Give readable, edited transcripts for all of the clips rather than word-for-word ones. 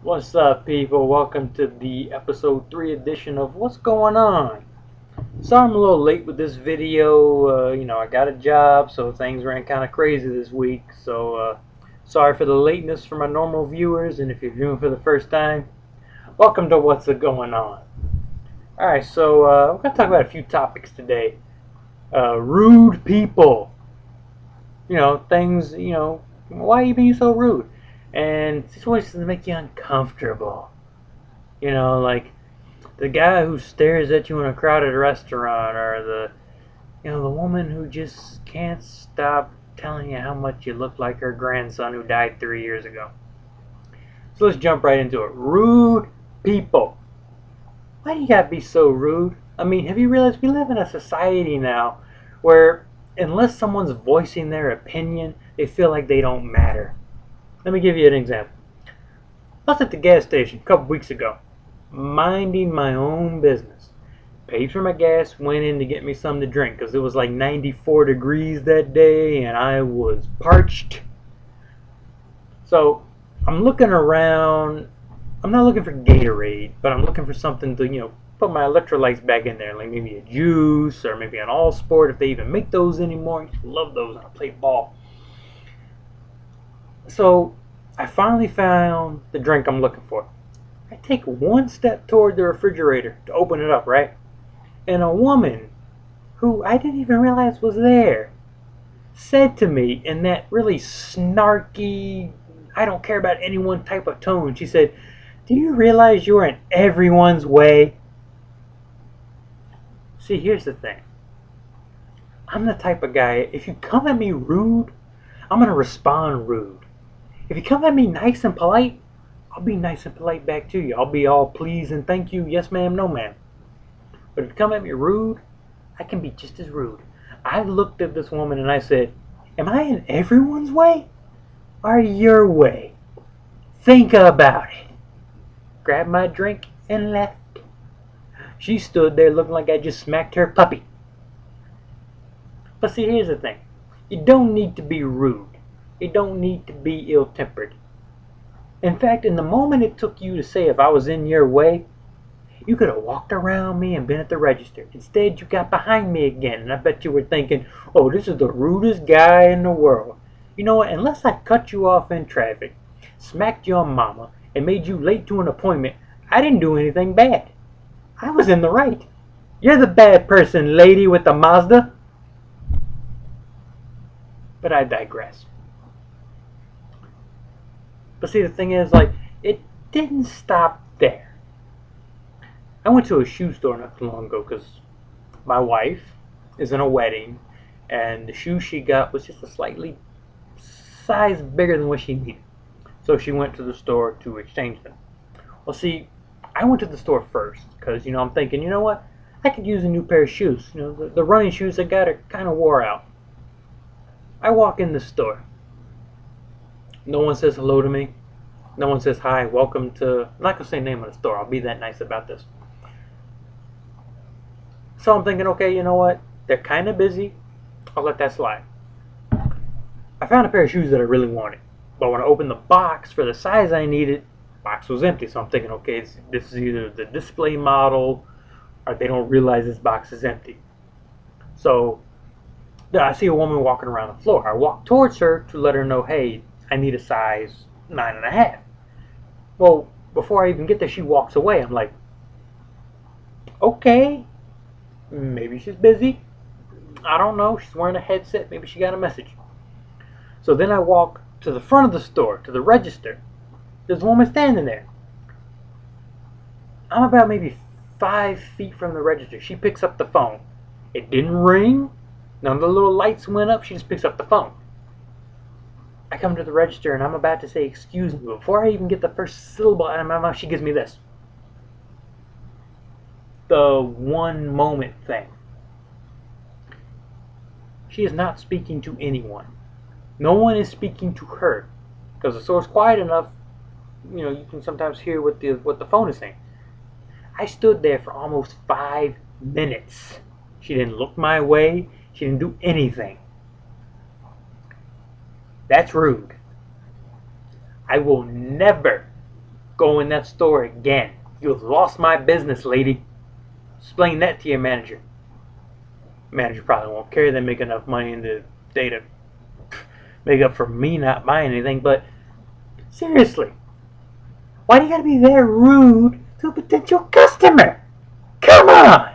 What's up, people? Welcome to the episode 3 edition of What's Going On? Sorry I'm a little late with this video. I got a job, so things ran kind of crazy this week. So, sorry for the lateness for my normal viewers, and if you're viewing for the first time, welcome to What's Going On. Alright, so we're going to talk about a few topics today. Rude people. Why are you being so rude? And situations that make you uncomfortable. Like the guy who stares at you in a crowded restaurant, or the woman who just can't stop telling you how much you look like her grandson who died 3 years ago. So let's jump right into it. Rude people. Why do you gotta be so rude? I mean, have you realized we live in a society now where unless someone's voicing their opinion, they feel like they don't matter? Let me give you an example. I was at the gas station a couple weeks ago, minding my own business. Paid for my gas, went in to get me something to drink because it was like 94 degrees that day and I was parched. So I'm looking around. I'm not looking for Gatorade, but I'm looking for something to, put my electrolytes back in there, like maybe a juice or maybe an All Sport if they even make those anymore. I used to love those when I played ball. So I finally found the drink I'm looking for. I take one step toward the refrigerator to open it up, right? And a woman who I didn't even realize was there said to me in that really snarky, I don't care about anyone type of tone, she said, "Do you realize you're in everyone's way?" See, here's the thing. I'm the type of guy, if you come at me rude, I'm going to respond rude. If you come at me nice and polite, I'll be nice and polite back to you. I'll be all please and thank you, yes ma'am, no ma'am. But if you come at me rude, I can be just as rude. I looked at this woman and I said, "Am I in everyone's way or your way? Think about it." Grabbed my drink and left. She stood there looking like I just smacked her puppy. But see, here's the thing. You don't need to be rude. You don't need to be ill-tempered. In fact, in the moment it took you to say if I was in your way, you could have walked around me and been at the register. Instead, you got behind me again, and I bet you were thinking, "Oh, this is the rudest guy in the world." You know what? Unless I cut you off in traffic, smacked your mama, and made you late to an appointment, I didn't do anything bad. I was in the right. You're the bad person, lady with the Mazda. But I digress. But see, the thing is, it didn't stop there. I went to a shoe store not too long ago because my wife is in a wedding, and the shoe she got was just a slightly size bigger than what she needed. So she went to the store to exchange them. Well, see, I went to the store first because, I'm thinking, you know what? I could use a new pair of shoes. The running shoes I got are kind of wore out. I walk in the store. No one says hello to me. No one says hi, welcome to... I'm not going to say the name of the store. I'll be that nice about this. So I'm thinking, okay, you know what? They're kind of busy. I'll let that slide. I found a pair of shoes that I really wanted. But when I opened the box for the size I needed, the box was empty. So I'm thinking, okay, this is either the display model or they don't realize this box is empty. So I see a woman walking around the floor. I walk towards her to let her know, hey, I need a size 9.5. Well, before I even get there, she walks away. I'm like, okay, maybe she's busy. I don't know. She's wearing a headset. Maybe she got a message. So then I walk to the front of the store, to the register. There's a woman standing there. I'm about maybe 5 feet from the register. She picks up the phone. It didn't ring. None of the little lights went up. She just picks up the phone. I come to the register and I'm about to say, "Excuse me." Before I even get the first syllable out of my mouth, she gives me this. The one moment thing. She is not speaking to anyone. No one is speaking to her. Because the store's quiet enough, you can sometimes hear what the phone is saying. I stood there for almost 5 minutes. She didn't look my way. She didn't do anything. That's rude. I will never go in that store again. You've lost my business, lady. Explain that to your manager. Manager probably won't care. They make enough money in the day to make up for me not buying anything. But seriously, why do you gotta be that rude to a potential customer? Come on!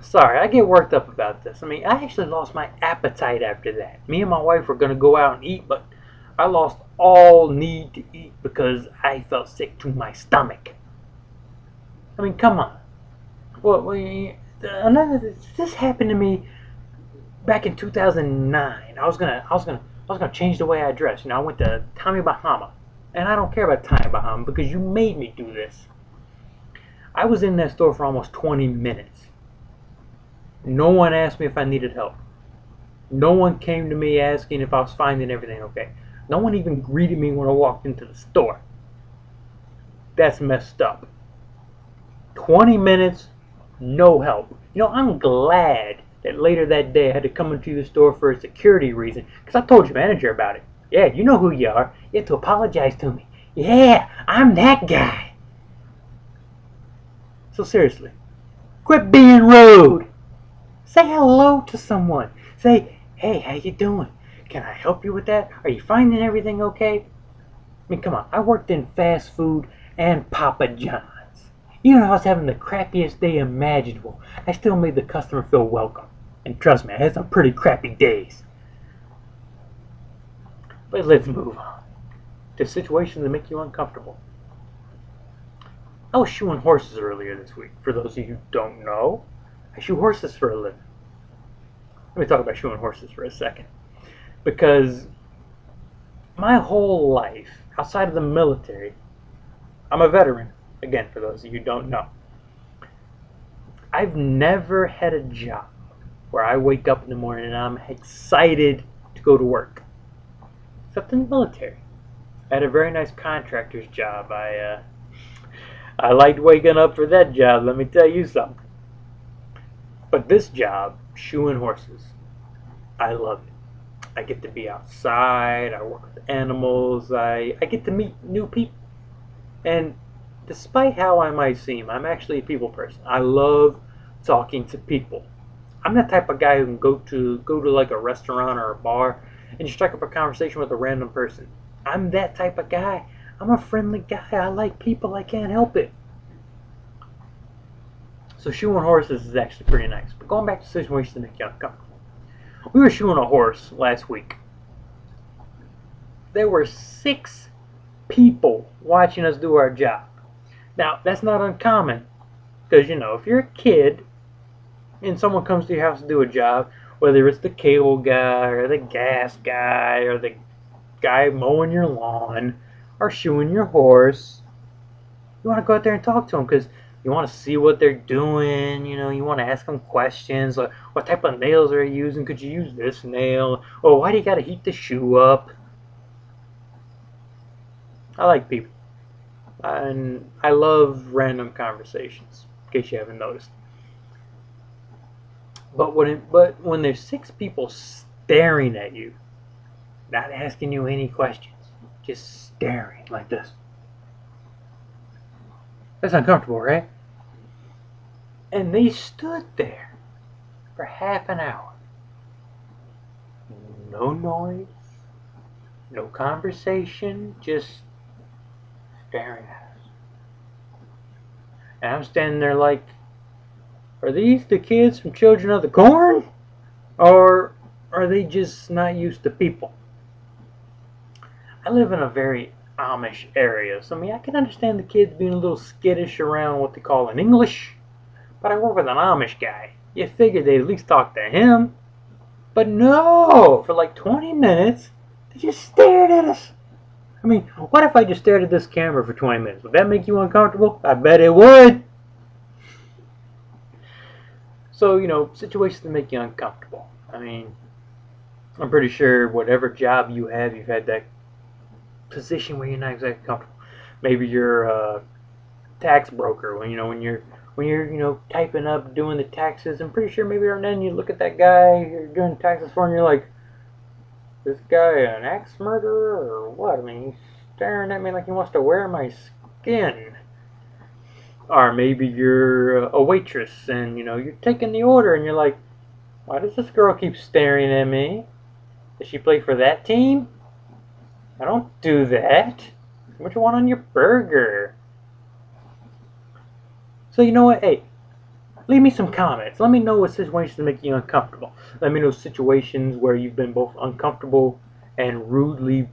Sorry, I get worked up about this. I mean, I actually lost my appetite after that. Me and my wife were gonna go out and eat, but I lost all need to eat because I felt sick to my stomach. I mean, come on. Well, this happened to me back in 2009. I was gonna change the way I dress. You know, I went to Tommy Bahama, and I don't care about Tommy Bahama because you made me do this. I was in that store for almost 20 minutes. No one asked me if I needed help. No one came to me asking if I was finding everything okay. No one even greeted me when I walked into the store. That's messed up. 20 minutes, no help. You know, I'm glad that later that day I had to come into the store for a security reason, because I told your manager about it. Yeah, you know who you are. You have to apologize to me. Yeah, I'm that guy. So seriously, quit being rude. Say hello to someone. Say, hey, how you doing? Can I help you with that? Are you finding everything okay? I mean, come on. I worked in fast food and Papa John's. Even if I was having the crappiest day imaginable, I still made the customer feel welcome. And trust me, I had some pretty crappy days. But let's move on to situations that make you uncomfortable. I was shoeing horses earlier this week. For those of you who don't know, I shoe horses for a living. Let me talk about shoeing horses for a second. Because my whole life, outside of the military, I'm a veteran. Again, for those of you who don't know. I've never had a job where I wake up in the morning and I'm excited to go to work. Except in the military. I had a very nice contractor's job. I liked waking up for that job, let me tell you something. But this job, shoeing horses, I love it. I get to be outside, I work with animals, I get to meet new people. And despite how I might seem, I'm actually a people person. I love talking to people. I'm that type of guy who can go to like a restaurant or a bar and you strike up a conversation with a random person. I'm that type of guy. I'm a friendly guy. I like people. I can't help it. So shoeing horses is actually pretty nice. But going back to situations that make you uncomfortable. We were shoeing a horse last week. There were 6 people watching us do our job. Now, that's not uncommon. Because, you know, if you're a kid and someone comes to your house to do a job, whether it's the cable guy or the gas guy or the guy mowing your lawn or shoeing your horse, you want to go out there and talk to them because you want to see what they're doing. You know, you want to ask them questions like, what type of nails are you using? Could you use this nail? Or why do you got to heat the shoe up? I like people. And I love random conversations, in case you haven't noticed. But when there's 6 people staring at you, not asking you any questions, just staring like this, that's uncomfortable, right? And they stood there for half an hour. No noise, no conversation, just staring at us. And I'm standing there like, are these the kids from Children of the Corn? Or are they just not used to people? I live in a very Amish area, so I mean I can understand the kids being a little skittish around what they call in English, but I work with an Amish guy. You figure they'd at least talk to him. But no! For like 20 minutes, they just stared at us. I mean, what if I just stared at this camera for 20 minutes? Would that make you uncomfortable? I bet it would! So, you know, situations that make you uncomfortable. I mean, I'm pretty sure whatever job you have, you've had that position where you're not exactly comfortable. Maybe you're a tax broker when you're typing up doing the taxes. I'm pretty sure maybe every now and then you look at that guy you're doing taxes for and you're like, This guy an axe murderer or what? I mean, he's staring at me like he wants to wear my skin. Or maybe you're a waitress and, you're taking the order and you're like, why does this girl keep staring at me? Does she play for that team? I don't do that. What you want on your burger? So you know what? Hey, leave me some comments. Let me know what situations make you uncomfortable. Let me know situations where you've been both uncomfortable and rudely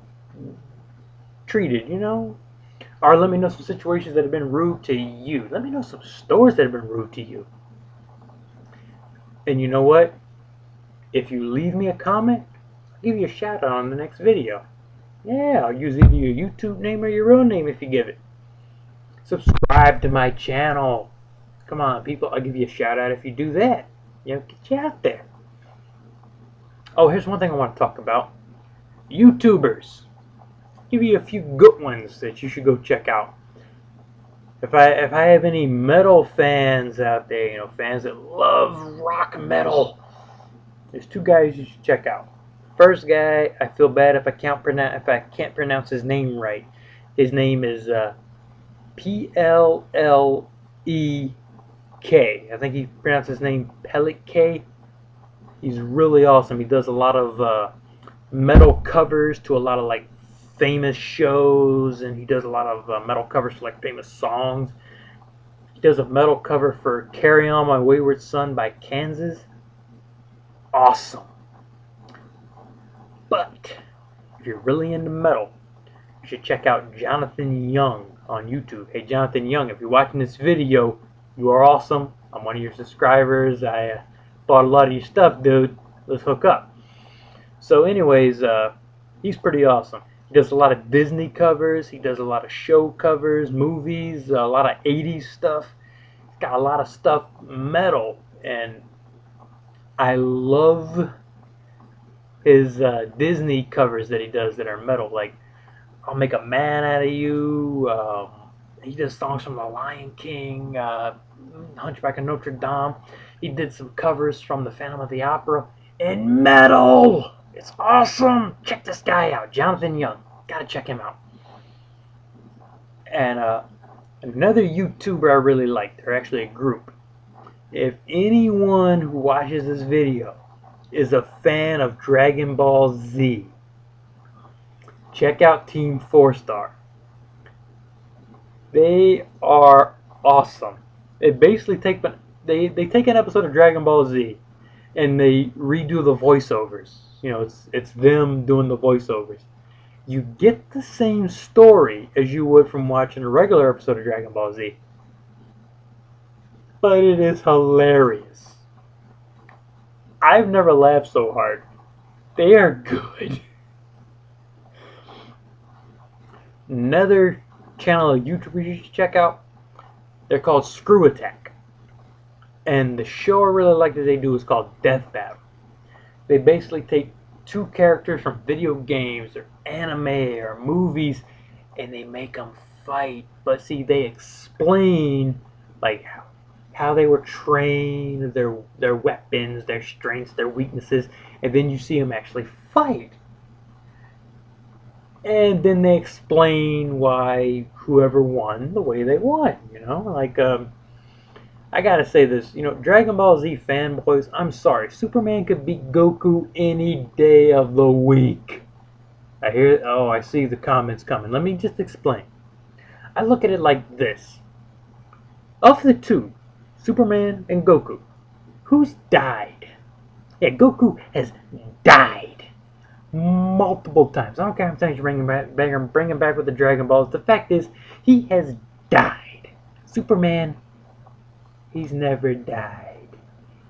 treated, Or let me know some situations that have been rude to you. Let me know some stories that have been rude to you. And you know what? If you leave me a comment, I'll give you a shout out on the next video. Yeah, I'll use either your YouTube name or your real name if you give it. Subscribe to my channel. Come on, people, I'll give you a shout out if you do that. Get you out there. Oh, here's one thing I want to talk about. YouTubers. Give you a few good ones that you should go check out. If I have any metal fans out there, fans that love rock metal, there's two guys you should check out. First guy, I feel bad if I can't pronounce his name right. His name is P-L-L-E-K. I think he pronounced his name Pellet K. He's really awesome. He does a lot of metal covers to a lot of like famous shows, and he does a lot of metal covers for like famous songs. He does a metal cover for "Carry On My Wayward Son" by Kansas. Awesome. But if you're really into metal, you should check out Jonathan Young on YouTube. Hey Jonathan Young, if you're watching this video, you are awesome. I'm one of your subscribers. I bought a lot of your stuff, dude. Let's hook up. So anyways, he's pretty awesome. He does a lot of Disney covers. He does a lot of show covers, movies, a lot of 80s stuff. He's got a lot of stuff metal, and I love his Disney covers that he does that are metal. Like, I'll Make a Man Out of You. He does songs from The Lion King, Hunchback of Notre Dame. He did some covers from The Phantom of the Opera. And metal! It's awesome! Check this guy out, Jonathan Young. Gotta check him out. And another YouTuber I really like. They're actually a group. If anyone who watches this video is a fan of Dragon Ball Z, check out Team 4-Star. They are awesome. They basically take an episode of Dragon Ball Z and they redo the voiceovers. It's them doing the voiceovers. You get the same story as you would from watching a regular episode of Dragon Ball Z, but it is hilarious. I've never laughed so hard. They are good. Another channel of YouTubers you should check out, they're called Screw Attack. And the show I really like that they do is called Death Battle. They basically take two characters from video games or anime or movies and they make them fight. But see, they explain like how they were trained, their weapons, their strengths, their weaknesses, and then you see them actually fight. And then they explain why whoever won the way they won, Like, I gotta say this, Dragon Ball Z fanboys, I'm sorry, Superman could beat Goku any day of the week. I see the comments coming. Let me just explain. I look at it like this. Of the two, Superman and Goku, who's died? Yeah, Goku has died multiple times. I don't care how many times you bring him back with the Dragon Balls. The fact is, he has died. Superman, he's never died.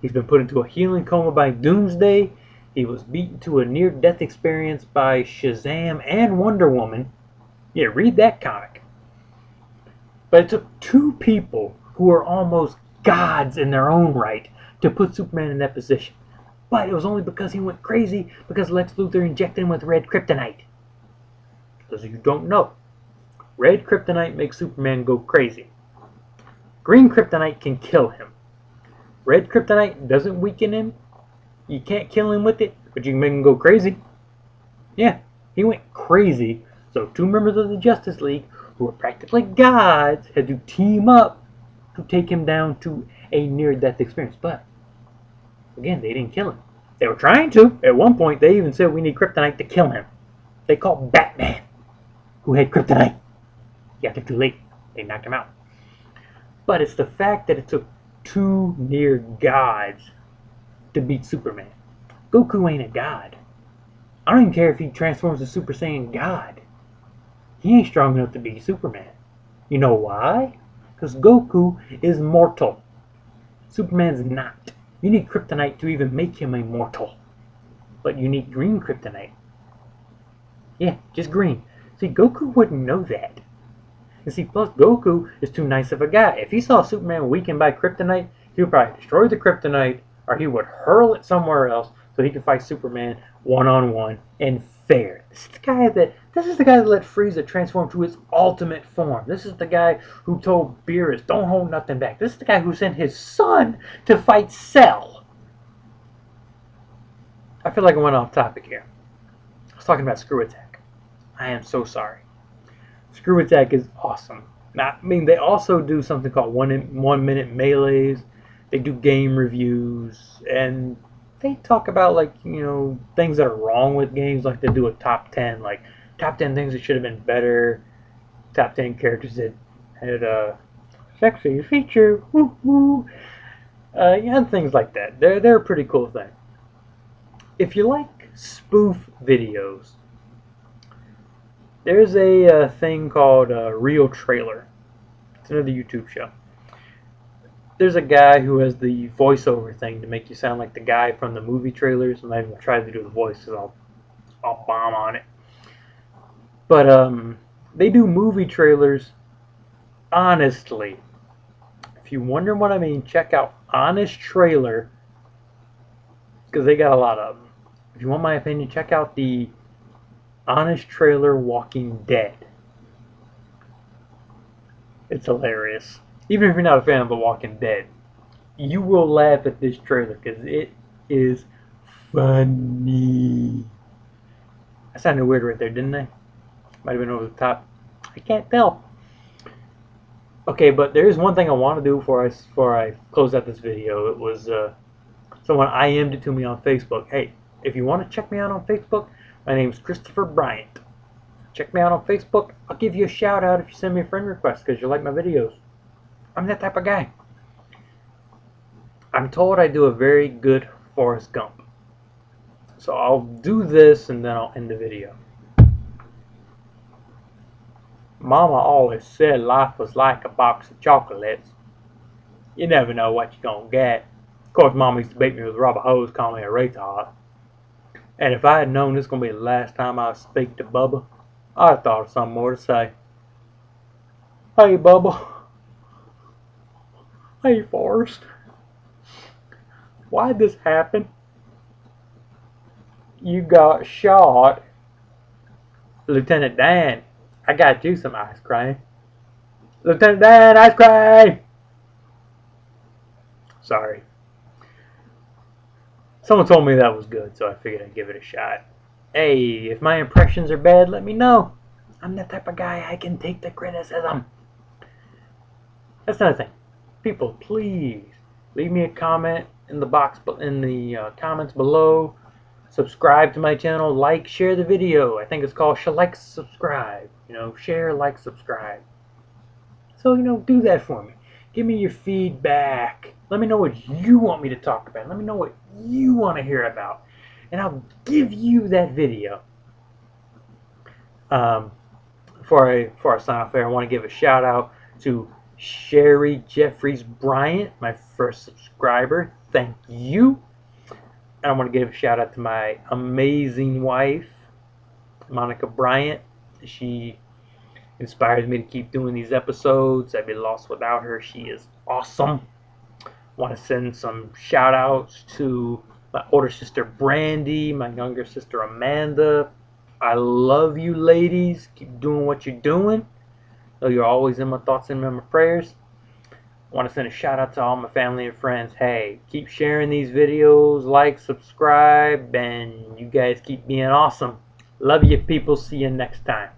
He's been put into a healing coma by Doomsday. He was beaten to a near-death experience by Shazam and Wonder Woman. Yeah, read that comic. But it took two people who are almost gods in their own right to put Superman in that position. But it was only because he went crazy because Lex Luthor injected him with red kryptonite. Because you don't know, red kryptonite makes Superman go crazy. Green kryptonite can kill him. Red kryptonite doesn't weaken him. You can't kill him with it, but you can make him go crazy. Yeah, he went crazy. So two members of the Justice League, who were practically gods, had to team up to take him down to a near-death experience. But again, they didn't kill him. They were trying to. At one point, they even said we need kryptonite to kill him. They called Batman, who had kryptonite. Yeah, they're too late. They knocked him out. But it's the fact that it took two near gods to beat Superman. Goku ain't a god. I don't even care if he transforms to Super Saiyan God. He ain't strong enough to beat Superman. You know why? Because Goku is mortal. Superman's not. You need kryptonite to even make him immortal. But you need green kryptonite. Yeah, just green. See, Goku wouldn't know that. And see, plus Goku is too nice of a guy. If he saw Superman weakened by kryptonite, he would probably destroy the kryptonite, or he would hurl it somewhere else so he could fight Superman one-on-one and fair. This is the guy that let Frieza transform to his ultimate form. This is the guy who told Beerus, don't hold nothing back. This is the guy who sent his son to fight Cell. I feel like I went off topic here. I was talking about Screw Attack. I am so sorry. Screw Attack is awesome. Now, I mean, they also do something called 1 minute melees. They do game reviews, and they talk about, like, you know, things that are wrong with games. Like, they do a top 10, like top 10 things that should have been better, top 10 characters that had a sexy feature, woo woo, yeah, and things like that. They're a pretty cool thing. If you like spoof videos, there's a thing called Real Trailer. It's another YouTube show. There's a guy who has the voiceover thing to make you sound like the guy from the movie trailers. I'm not even going to try to do the voice because I'll bomb on it. But they do movie trailers honestly. If you're wondering what I mean, check out Honest Trailer because they got a lot of them. If you want my opinion, check out the Honest Trailer Walking Dead. It's hilarious. Even if you're not a fan of The Walking Dead, you will laugh at this trailer because it is funny. I sounded weird right there, didn't I? Might have been over the top. I can't tell. Okay, but there is one thing I want to do before I close out this video. It was someone IM'd it to me on Facebook. Hey, if you want to check me out on Facebook, my name is Christopher Bryant. Check me out on Facebook. I'll give you a shout out if you send me a friend request because you like my videos. I'm that type of guy. I'm told I do a very good Forrest Gump. So I'll do this and then I'll end the video. Mama always said life was like a box of chocolates. You never know what you're gonna get. Of course, Mama used to beat me with a rubber hose, call me a retard. And if I had known this was gonna be the last time I speak to Bubba, I'd thought of something more to say. Hey, Bubba. Hey, Forrest. Why'd this happen? You got shot. Lieutenant Dan, I got you some ice cream. Lieutenant Dan, ice cream! Sorry. Someone told me that was good, so I figured I'd give it a shot. Hey, if my impressions are bad, let me know. I'm the type of guy I can take the criticism. That's another thing. People, please leave me a comment in the box, in the comments below. Subscribe to my channel, like, share the video. I think it's called like, subscribe. You know, share, like, subscribe. So, you know, do that for me. Give me your feedback. Let me know what you want me to talk about. Let me know what you want to hear about. And I'll give you that video. Before I sign off here, I want to give a shout out to Sherry Jeffries Bryant, my first subscriber. Thank you. And I want to give a shout out to my amazing wife, Monica Bryant. She inspires me to keep doing these episodes. I'd be lost without her. She is awesome. I want to send some shout outs to my older sister Brandy, my younger sister Amanda. I love you ladies. Keep doing what you're doing. Though you're always in my thoughts and in my prayers. I want to send a shout out to all my family and friends. Hey, keep sharing these videos, like, subscribe, and you guys keep being awesome. Love you people. See you next time.